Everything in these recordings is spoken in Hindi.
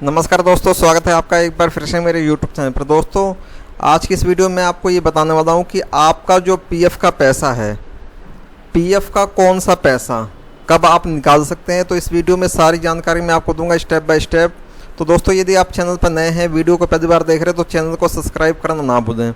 नमस्कार दोस्तों, स्वागत है आपका एक बार फिर से मेरे YouTube चैनल पर। दोस्तों, आज की इस वीडियो में आपको ये बताने वाला हूँ कि आपका जो पीएफ का पैसा है, पीएफ का कौन सा पैसा कब आप निकाल सकते हैं। तो इस वीडियो में सारी जानकारी मैं आपको दूंगा स्टेप बाय स्टेप। तो दोस्तों, यदि आप चैनल पर नए हैं, वीडियो को पहली बार देख रहे हैं, तो चैनल को सब्सक्राइब करना ना भूलें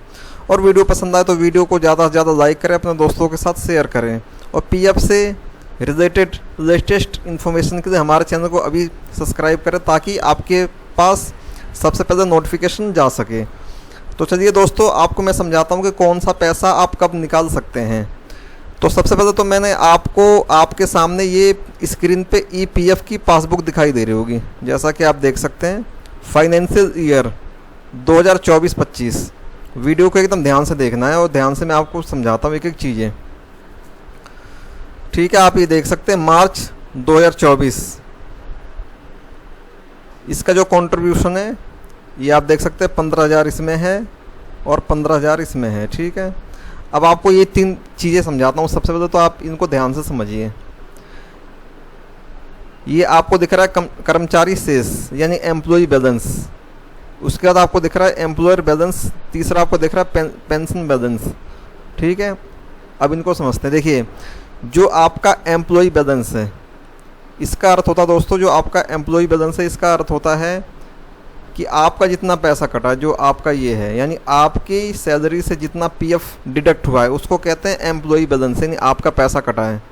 और वीडियो पसंद आए तो वीडियो को ज़्यादा से ज़्यादा लाइक करें, अपने दोस्तों के साथ शेयर करें। और पीएफ से रिलेटेड लेटेस्ट इन्फॉर्मेशन के लिए हमारे चैनल को अभी सब्सक्राइब करें ताकि आपके पास सबसे पहले नोटिफिकेशन जा सके। तो चलिए दोस्तों, आपको मैं समझाता हूँ कि कौन सा पैसा आप कब निकाल सकते हैं। तो सबसे पहले तो मैंने आपको आपके सामने ये स्क्रीन पे ईपीएफ की पासबुक दिखाई दे रही होगी, जैसा कि आप देख सकते हैं। फाइनेंशियल ईयर 2024-25 वीडियो को एकदम ध्यान से देखना है और ध्यान से मैं आपको समझाता हूँ एक एक चीज़ें। ठीक है, आप ये देख सकते हैं मार्च 2024 इसका जो कंट्रीब्यूशन है ये आप देख सकते हैं 15,000 इसमें है और 15,000 इसमें है। ठीक है, अब आपको ये तीन चीज़ें समझाता हूँ। सबसे पहले तो आप इनको ध्यान से समझिए। ये आपको दिख रहा है कर्मचारी शेष यानी एम्प्लॉय बैलेंस। उसके बाद आपको दिख रहा है एम्प्लॉयर बैलेंस। तीसरा आपको दिख रहा है पेंशन बैलेंस। ठीक है, अब इनको समझते हैं। देखिए, जो आपका एम्प्लॉय बैलेंस है, इसका अर्थ होता है दोस्तों, जो आपका एम्प्लॉय बैलेंस है इसका अर्थ होता है कि आपका जितना पैसा कटा जो आपका ये है, यानी आपकी सैलरी से जितना पीएफ डिडक्ट हुआ है उसको कहते हैं एम्प्लॉय बैलेंस, यानी आपका पैसा कटा है।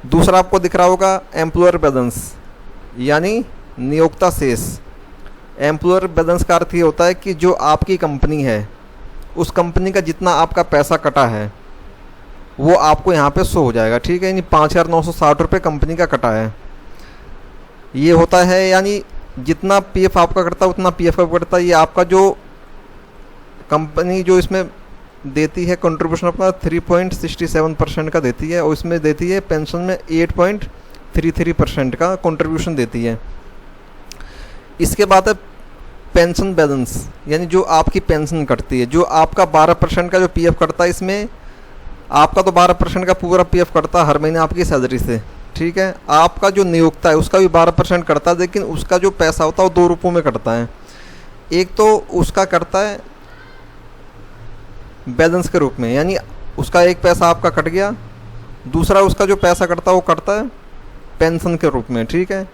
दूसरा आपको दिख रहा होगा एम्प्लॉयर बैलेंस यानी नियोक्ता शेष। एम्प्लॉयर बैलेंस का अर्थ ये होता है कि जो आपकी कंपनी है उस कंपनी का जितना आपका पैसा कटा है वो आपको यहाँ पे शो हो जाएगा। ठीक है, यानी 5,960 रुपये कंपनी का कटा है, ये होता है। यानी जितना पीएफ आपका कटता है उतना पीएफ का कटता है। ये आपका जो कंपनी जो इसमें देती है कंट्रीब्यूशन अपना 3.67% का देती है और इसमें देती है पेंशन में 8.33% का कंट्रीब्यूशन देती है। इसके बाद है पेंशन बैलेंस, यानी जो आपकी पेंशन कटती है, जो आपका 12% का जो पीएफ कटता है। इसमें आपका तो 12% का पूरा पीएफ कटता है हर महीने आपकी सैलरी से। ठीक है, आपका जो नियोक्ता है उसका भी 12% कटता है, लेकिन उसका जो पैसा होता है वो 2 रुपयों में कटता है। एक तो उसका कटता है बैलेंस के रूप में, यानी उसका एक पैसा आपका कट गया। दूसरा उसका जो पैसा कटता है वो कटता है पेंशन के रूप में। ठीक है,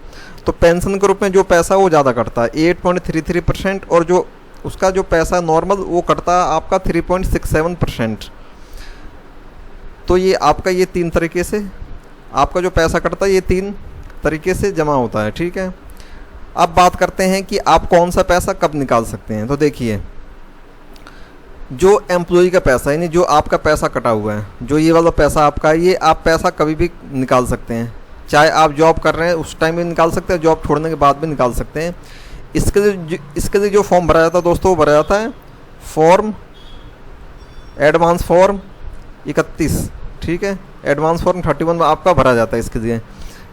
तो पेंशन के रूप में जो पैसा वो ज़्यादा कटता है 8.33%, और जो उसका जो पैसा नॉर्मल वो कटता है आपका 3.67%। तो ये आपका ये 3 तरीके से आपका जो पैसा कटता है ये 3 तरीके से जमा होता है। ठीक है, अब बात करते हैं कि आप कौन सा पैसा कब निकाल सकते हैं। तो देखिए, जो एम्प्लॉय का पैसा यानी जो आपका पैसा कटा हुआ है, जो ये वाला पैसा आपका है, ये आप पैसा कभी भी निकाल सकते हैं। चाहे आप जॉब कर रहे हैं उस टाइम भी निकाल सकते हैं, जॉब छोड़ने के बाद भी निकाल सकते हैं। इसके लिए जो फॉर्म भरा जाता है दोस्तों, वो भरा जाता है फॉर्म एडवांस फॉर्म 31। ठीक है, एडवांस फॉर्म 31 आपका भरा जाता है। इसके लिए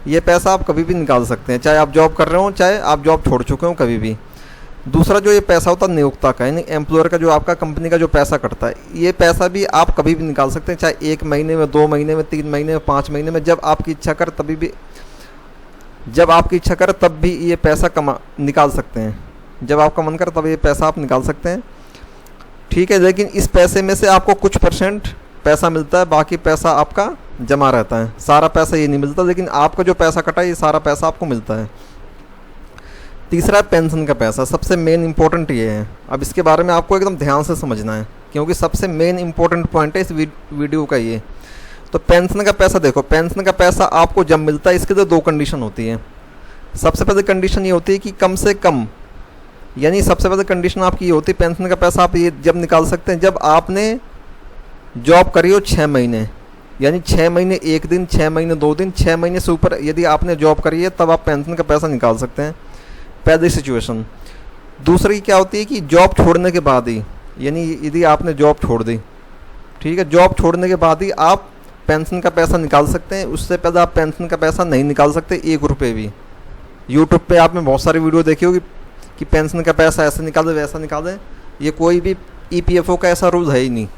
ये पैसा आप कभी भी निकाल सकते हैं, चाहे आप जॉब कर रहे हो चाहे आप जॉब छोड़ चुके हो, कभी भी। दूसरा जो ये पैसा होता है नियोक्ता का यानी एम्प्लॉयर का, जो आपका कंपनी का जो पैसा कटता है, ये पैसा भी आप कभी भी निकाल सकते हैं, चाहे 1 महीने में, 2 महीने में, 3 महीने में, 5 महीने में, जब आपकी इच्छा करे तभी भी, जब आपकी इच्छा करे तब भी ये पैसा निकाल सकते हैं। जब आपका मन करे तब ये पैसा आप निकाल सकते हैं। ठीक है, लेकिन इस पैसे में से आपको कुछ % पैसा मिलता है, बाकी पैसा आपका जमा रहता है। सारा पैसा ये नहीं मिलता, लेकिन आपका जो पैसा कटा है ये सारा पैसा आपको मिलता है। तीसरा है पेंशन का पैसा। सबसे मेन इंपॉर्टेंट ये है। अब इसके बारे में आपको एकदम ध्यान से समझना है, क्योंकि सबसे मेन इंपॉर्टेंट पॉइंट है इस वीडियो का ये। तो पेंशन का पैसा देखो, पेंशन का पैसा आपको जब मिलता है इसके लिए 2 कंडीशन होती है। सबसे पहले कंडीशन ये होती है कि कम से कम, यानी सबसे पहले कंडीशन आपकी ये होती है, पेंशन का पैसा आप ये जब निकाल सकते हैं जब आपने जॉब करी हो 6 महीने, यानी 6 महीने 1 दिन, 6 महीने 2 दिन, 6 महीने से ऊपर यदि आपने जॉब करी है तब आप पेंशन का पैसा निकाल सकते हैं, पहली सिचुएशन। दूसरी क्या होती है कि जॉब छोड़ने के बाद ही, यानी यदि आपने जॉब छोड़ दी, ठीक है, जॉब छोड़ने के बाद ही आप पेंशन का पैसा निकाल सकते हैं। उससे पहले आप पेंशन का पैसा नहीं निकाल सकते 1 रुपये भी। यूट्यूब पे आपने बहुत सारी वीडियो देखी होगी कि पेंशन का पैसा ऐसे निकाले वैसा निकाले। ये कोई भी ईपीएफओ का ऐसा रूल है ही नहीं।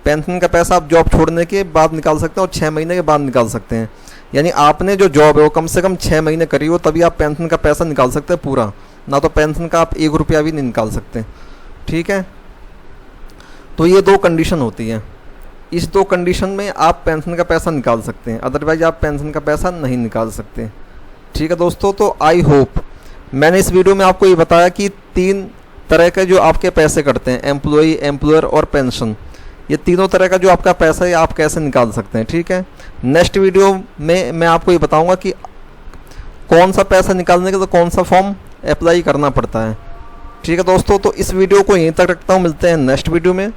पेंशन का पैसा आप जॉब छोड़ने के बाद निकाल सकते हैं और 6 महीने के बाद निकाल सकते हैं। यानी आपने जो जॉब है वो कम से कम 6 महीने करी हो तभी आप पेंशन का पैसा निकाल सकते हैं पूरा, ना तो पेंशन का आप 1 रुपया भी नहीं निकाल सकते, ठीक है। तो ये 2 कंडीशन होती है, इस 2 कंडीशन में आप पेंशन का पैसा निकाल सकते हैं, अदरवाइज आप पेंशन का पैसा नहीं निकाल सकते, ठीक है दोस्तों। तो आई होप मैंने इस वीडियो में आपको ये बताया कि 3 तरह के जो आपके पैसे कटते हैं, एम्प्लॉई, एम्प्लॉयर और पेंशन, ये तीनों तरह का जो आपका पैसा है आप कैसे निकाल सकते हैं, ठीक है। नेक्स्ट वीडियो में मैं आपको ये बताऊंगा कि कौन सा पैसा निकालने के लिए कौन सा फॉर्म अप्लाई करना पड़ता है, ठीक है दोस्तों। तो इस वीडियो को यहीं तक रखता हूँ, मिलते हैं नेक्स्ट वीडियो में।